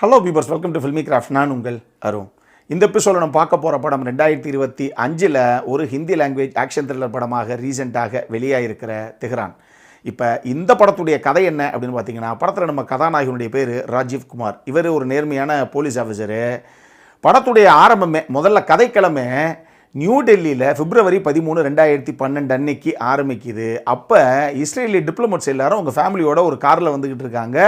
Hello பீபர்ஸ், welcome to filmi craft. நான் உங்கள் அருண். இந்த எபிசோட நம்ம பார்க்க போகிற படம் 2025 ஒரு ஹிந்தி லாங்குவேஜ் ஆக்ஷன் த்ரில்லர் படமாக ரீசெண்டாக வெளியாகிருக்கிற தெஹ்ரான். இப்போ இந்த படத்துடைய கதை என்ன அப்படின்னு பார்த்தீங்கன்னா, படத்தில் நம்ம கதாநாயகனுடைய பேர் ராஜீவ் குமார். இவர் ஒரு நேர்மையான போலீஸ் ஆஃபீஸரு. படத்துடைய ஆரம்பமே முதல்ல கதைக்கிழமை நியூ டெல்லியில் February 13, 2012 அன்னைக்கு ஆரம்பிக்குது. அப்போ இஸ்ரேலி டிப்ளமேட்ஸ் எல்லாரும் உங்கள் ஃபேமிலியோட ஒரு காரில் வந்துக்கிட்டு இருக்காங்க.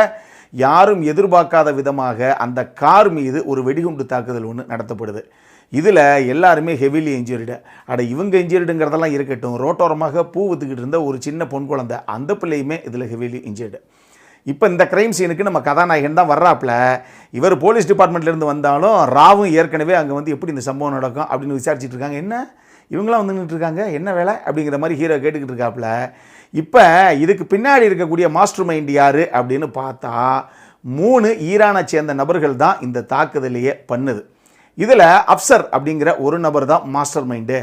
யாரும் எதிர்பார்க்காத விதமாக அந்த கார் மீது ஒரு வெடிகுண்டு தாக்குதல் ஒன்று நடத்தப்படுது. இதில் எல்லாருமே ஹெவிலி இன்ஜுரிடு. இவங்க இன்ஜுரிடுங்கிறதெல்லாம் இருக்கட்டும், ரோட்டோரமாக பூ வித்துக்கிட்டு இருந்த ஒரு சின்ன பொன் குழந்தை, அந்த பிள்ளையுமே இதில் ஹெவிலி இன்ஜுரிடு. இப்போ இந்த கிரைம் சீனுக்கு நம்ம கதாநாயகன் தான் வர்றாப்புல. இவர் போலீஸ் டிபார்ட்மெண்ட்லேருந்து வந்தாலும் ராவும் ஏற்கனவே அங்கே எப்படி இந்த சம்பவம் நடக்கும் அப்படின்னு விசாரிச்சுட்டு இருக்காங்க. என்ன இவங்களாம் வந்துக்கிட்டு இருக்காங்க, என்ன வேலை அப்படிங்கிற மாதிரி ஹீரோ கேட்டுக்கிட்டு இருக்காப்புல. இப்போ இதுக்கு பின்னாடி இருக்கக்கூடிய மாஸ்டர் மைண்ட் யார் அப்படின்னு பார்த்தா 3 ஈரானை சேர்ந்த நபர்கள் தான் இந்த தாக்குதலையே பண்ணுது. இதில் அப்சர் அப்படிங்கிற ஒரு நபர் தான் மாஸ்டர் மைண்டு.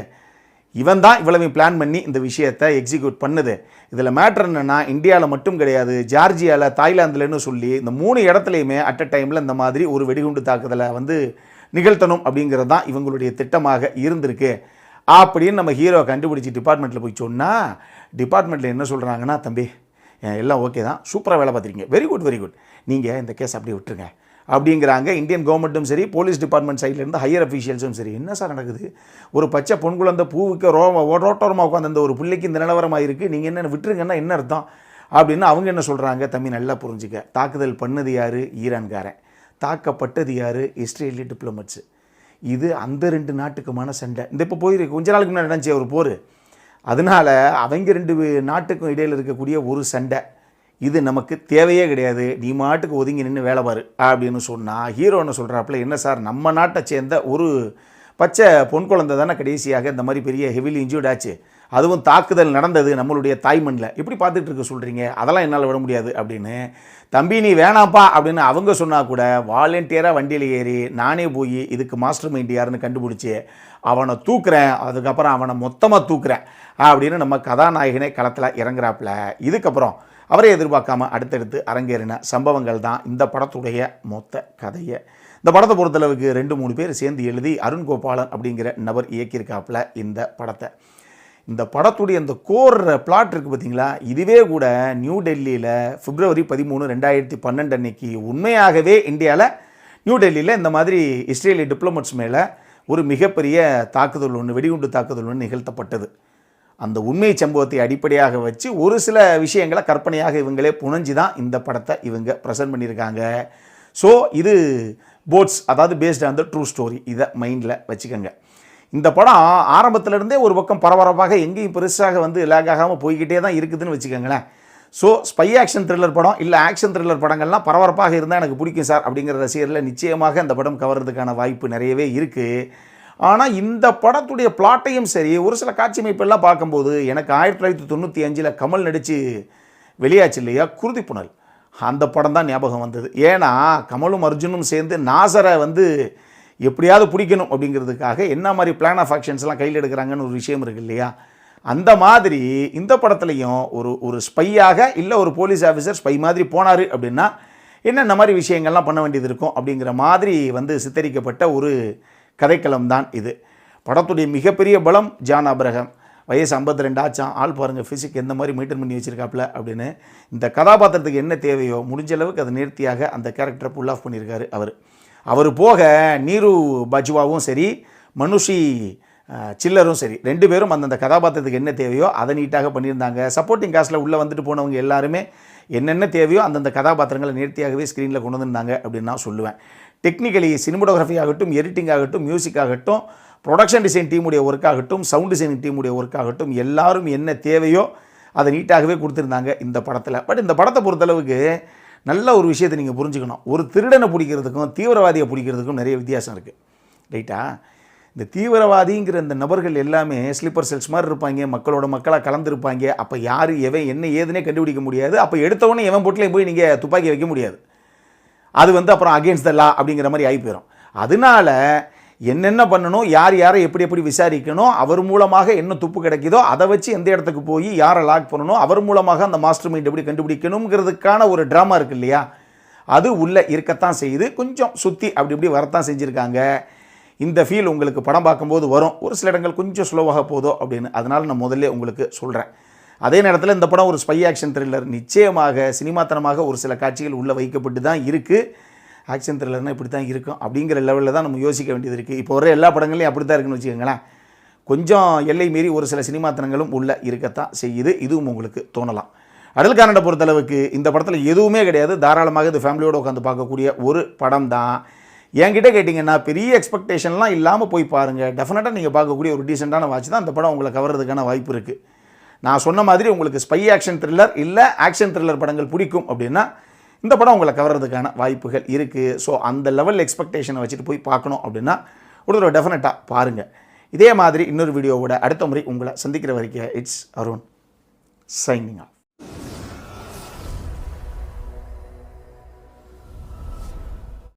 இவன் தான் இவ்வளவு பிளான் பண்ணி இந்த விஷயத்தை எக்ஸிக்யூட் பண்ணுது. இதில் மேட்ரு என்னென்னா, இந்தியாவில் மட்டும் கிடையாது, ஜார்ஜியாவில், தாய்லாந்துலன்னு சொல்லி இந்த 3 இடத்துலையுமே அட் அ டைமில் இந்த மாதிரி ஒரு வெடிகுண்டு தாக்குதலை நிகழ்த்தணும் அப்படிங்கிறது தான் இவங்களுடைய திட்டமாக இருந்திருக்கு அப்படின்னு நம்ம ஹீரோ கண்டுபிடிச்சி டிபார்ட்மெண்ட்டில் போய் சொன்னால், டிபார்ட்மெண்ட்டில் என்ன சொல்கிறாங்கன்னா, தம்பி எல்லாம் ஓகே தான், சூப்பராக வேலை பார்த்துருக்கீங்க, வெரி குட் வெரி குட், நீங்கள் இந்த கேஸ் அப்படியே விட்டுருங்க அப்படிங்கிறாங்க. இந்தியன் கவர்மெண்ட்டும் சரி, போலீஸ் டிபார்ட்மெண்ட் சைட்லேருந்து ஹையர் அஃபீஷியல்ஸும் சரி. என்ன சார் நடக்குது, ஒரு பச்சை பொன் குழந்தை பூவுக்கு ரோட்டோரமாக உட்காந்து அந்த ஒரு பிள்ளைக்கு இந்த நிலவரமாக இருக்குது, நீங்கள் என்ன விட்டுருங்கன்னா என்ன அர்த்தம் அப்படின்னு அவங்க என்ன சொல்கிறாங்க, தம்பி நல்லா புரிஞ்சுக்க, தாக்குதல் பண்ணது யார், ஈரான்காரன், தாக்கப்பட்டது யார், இஸ்ரேலி டிப்ளமேட்ஸு. இது அந்த 2 நாட்டுக்குமான சண்டை. இந்த இப்போ போயிருக்கு, கொஞ்ச நாளுக்கு முன்னாடி நடந்துச்சு ஒரு போர். அதனால் அவங்க 2 நாட்டுக்கும் இடையில் இருக்கக்கூடிய ஒரு சண்டை, இது நமக்கு தேவையே கிடையாது, நீ மாட்டுக்கு ஒதுங்கி நின்று வேலை பாரு அப்படின்னு சொன்னால், ஹீரோ என்ன சொல்கிறாப்புல, என்ன சார் நம்ம நாட்டை சேர்ந்த ஒரு பச்சை பொன் குழந்தை தானே கடைசியாக இந்த மாதிரி பெரிய ஹெவிலி இன்ஜூர்ட் ஆச்சு, அதுவும் தாக்குதல் நடந்தது நம்மளுடைய தாய்மண்ணில், எப்படி பார்த்துட்டு இருக்க சொல்கிறீங்க, அதெல்லாம் என்னால் விட முடியாது அப்படின்னு. தம்பி நீ வேணாப்பா அப்படின்னு அவங்க சொன்னால் கூட வாலண்டியராக வண்டியில் ஏறி நானே போய் இதுக்கு மாஸ்டர் மைண்ட் யாருன்னு கண்டுபிடிச்சி அவனை தூக்குறேன், அதுக்கப்புறம் அவனை மொத்தமாக தூக்குறேன் அப்படின்னு நம்ம கதாநாயகனே களத்தில் இறங்குறாப்புல. இதுக்கப்புறம் அவரை எதிர்பார்க்காம அடுத்தடுத்து அரங்கேறின சம்பவங்கள் தான் இந்த படத்துடைய மொத்த கதையை. இந்த படத்தை பொறுத்தளவுக்கு 2-3 பேர் சேர்ந்து எழுதி அருண் கோபாலன் அப்படிங்கிற நபர் இயக்கியிருக்காப்புல இந்த படத்தை. இந்த படத்துடைய இந்த கோர் பிளாட் இருக்குது பார்த்தீங்களா, இதுவே கூட நியூ டெல்லியில் February 13, 2012 அன்னைக்கு உண்மையாகவே இந்தியாவில் நியூ டெல்லியில் இந்த மாதிரி இஸ்ரேலி டிப்ளமேட்ஸ் மேலே ஒரு மிகப்பெரிய தாக்குதல் ஒன்று, வெடிகுண்டு தாக்குதல் ஒன்று நிகழ்த்தப்பட்டது. அந்த உண்மை சம்பவத்தை அடிப்படையாக வச்சு ஒரு சில விஷயங்களை கற்பனையாக இவங்களே புனைஞ்சு தான் இந்த படத்தை இவங்க ப்ரெசென்ட் பண்ணியிருக்காங்க. ஸோ இது போட்ஸ், அதாவது based on the true story, இதை மைண்டில் வச்சுக்கோங்க. இந்த படம் ஆரம்பத்திலேருந்தே ஒரு பக்கம் பரபரப்பாக எங்கேயும் பெருசாக லேக் ஆகாமல் போய்கிட்டே தான் இருக்குதுன்னு வச்சுக்கோங்களேன். ஸோ ஸ்பை ஆக்ஷன் த்ரில்லர் படம் இல்லை ஆக்ஷன் த்ரில்லர் படங்கள்லாம் பரபரப்பாக இருந்தால் எனக்கு பிடிக்கும் சார் அப்படிங்கிற ரசிகரில் நிச்சயமாக இந்த படம் கவர்றதுக்கான வாய்ப்பு நிறையவே இருக்குது. ஆனால் இந்த படத்துடைய பிளாட்டையும் சரி, ஒரு சில காட்சி அமைப்பெல்லாம் பார்க்கும்போது எனக்கு 1995 கமல் நடித்து வெளியாச்சு இல்லையா குருதிப்புணல், அந்த படம் தான் ஞாபகம் வந்தது. ஏன்னா கமலும் அர்ஜுனும் சேர்ந்து நாசரை எப்படியாவது பிடிக்கணும் அப்படிங்கிறதுக்காக என்ன மாதிரி பிளான் ஆஃப் ஆக்ஷன்ஸ்லாம் கையில் எடுக்கிறாங்கன்னு ஒரு விஷயம் இருக்குது இல்லையா, அந்த மாதிரி இந்த படத்துலையும் ஒரு ஸ்பையாக இல்லை ஒரு போலீஸ் ஆஃபீஸர் ஸ்பை மாதிரி போனார் அப்படின்னா என்னென்ன மாதிரி விஷயங்கள்லாம் பண்ண வேண்டியது இருக்கும் அப்படிங்கிற மாதிரி சித்தரிக்கப்பட்ட ஒரு கதைக்களம் தான் இது. படத்துடைய மிகப்பெரிய பலம் ஜான் அப்ரஹாம். வயசு 52 ஆச்சான், ஆள் பாருங்கள் ஃபிசிக் எந்த மாதிரி மெயின்டைன் பண்ணி வச்சுருக்காப்புல அப்படின்னு. இந்த கதாபாத்திரத்துக்கு என்ன தேவையோ முடிஞ்ச அளவுக்கு அதை நேர்த்தியாக அந்த கேரக்டரை புல் ஆஃப் பண்ணியிருக்காரு அவர் போக நீரு பஜ்வாவும் சரி, மனுஷி சில்லரும் சரி, 2 பேரும் அந்தந்த கதாபாத்திரத்துக்கு என்ன தேவையோ அதை நீட்டாக பண்ணியிருந்தாங்க. சப்போர்ட்டிங் காஸ்ட்டில் உள்ளே வந்துட்டு போனவங்க எல்லாருமே என்னென்ன தேவையோ அந்தந்த கதாபாத்திரங்களை நேர்த்தியாகவே ஸ்க்ரீனில் கொண்டு வந்திருந்தாங்க அப்படின்னு நான் சொல்லுவேன். டெக்னிக்கலி சினிமோட்டோகிராஃபி ஆகட்டும், எடிட்டிங் ஆகட்டும், மியூசிக் ஆகட்டும், ப்ரொடக்ஷன் டிசைன் டீமுடைய ஒர்க் ஆகட்டும், சவுண்ட் டிசைனிங் டீமுடைய ஒர்க் ஆகட்டும், எல்லாரும் என்ன தேவையோ அதை நீட்டாகவே கொடுத்துருந்தாங்க இந்த படத்தில். பட் இந்த படத்தை பொறுத்தளவுக்கு நல்ல ஒரு விஷயத்தை நீங்கள் புரிஞ்சுக்கணும். ஒரு திருடனை பிடிக்கிறதுக்கும் தீவிரவாதியை பிடிக்கிறதுக்கும் நிறைய வித்தியாசம் இருக்குது, ரைட்டா? இந்த தீவிரவாதிங்கிற இந்த நபர்கள் எல்லாமே ஸ்லீப்பர் செல்ஸ் மாதிரி இருப்பாங்க, மக்களாக கலந்துருப்பாங்க. அப்போ யார் எவன் என்ன ஏதுனே கண்டுபிடிக்க முடியாது. அப்போ எடுத்தவொடனே எவன் போட்டிலையும் போய் நீங்கள் துப்பாக்கி வைக்க முடியாது. அது அப்புறம் அகேன்ஸ்ட் த லா அப்படிங்கிற மாதிரி ஆகி போயிடும். அதனால என்னென்ன பண்ணணும், யார் யாரை எப்படி விசாரிக்கணும், அவர் மூலமாக என்ன துப்பு கிடைக்குதோ அதை வச்சு எந்த இடத்துக்கு போய் யாரை லாக் பண்ணணும், அவர் மூலமாக அந்த மாஸ்டர் மைண்ட் எப்படி கண்டுபிடிக்கணுங்கிறதுக்கான ஒரு ட்ராமா இருக்குது இல்லையா, அது உள்ளே இருக்கத்தான் செய்யுது. கொஞ்சம் சுற்றி அப்படி இப்படி வரத்தான் செஞ்சுருக்காங்க. இந்த ஃபீல் உங்களுக்கு படம் பார்க்கும்போது வரும். ஒரு சில இடங்கள் கொஞ்சம் ஸ்லோவாக போதோ அப்படின்னு. அதனால் நான் முதல்ல உங்களுக்கு சொல்கிறேன். அதே நேரத்தில் இந்த படம் ஒரு ஸ்பை ஆக்ஷன் த்ரில்லர். நிச்சயமாக சினிமாத்தனமாக ஒரு சில காட்சிகள் உள்ளே வைக்கப்பட்டு தான் இருக்குது. ஆக்ஷன் த்ரில்லர்னால் இப்படி தான் இருக்கும் அப்படிங்கிற லெவலில் தான் நம்ம யோசிக்க வேண்டியது இருக்குது. இப்போ வர எல்லா படங்களையும் அப்படி தான் இருக்குன்னு வச்சுக்கோங்களேன். கொஞ்சம் எல்லை மீறி ஒரு சில சினிமாத்தனங்களும் உள்ளே இருக்கத்தான் செய்யுது. இதுவும் உங்களுக்கு தோணலாம். அடல் கானடை பொறுத்தளவுக்கு இந்த படத்தில் எதுவுமே கிடையாது. தாராளமாக இது ஃபேமிலியோடு உட்காந்து பார்க்கக்கூடிய ஒரு படம் தான். என்கிட்ட கேட்டிங்கன்னா பெரிய எக்ஸ்பெக்டேஷன்லாம் இல்லாமல் போய் பாருங்கள். டெஃபினட்டாக நீங்கள் பார்க்கக்கூடிய ஒரு டீசெண்டான வாட்ச் தான். அந்த படம் உங்களை கவர்றதுக்கான வாய்ப்பு இருக்குது. நான் சொன்ன மாதிரி உங்களுக்கு ஸ்பை ஆக்ஷன் த்ரில்லர் இல்லை ஆக்ஷன் த்ரில்லர் படங்கள் பிடிக்கும் அப்படின்னா இந்த படம் உங்களை கவர்றதுக்கான வாய்ப்புகள் இருக்குது. ஸோ அந்த லெவல் எக்ஸ்பெக்டேஷனை வச்சுட்டு போய் பார்க்கணும் அப்படின்னா ஒரு தடவை டெஃபினட்டாக பாருங்கள். இதே மாதிரி இன்னொரு வீடியோவோட அடுத்த முறை உங்களை சந்திக்கிற வரைக்கும் இட்ஸ் அருண் சைனிங் ஆஃப்.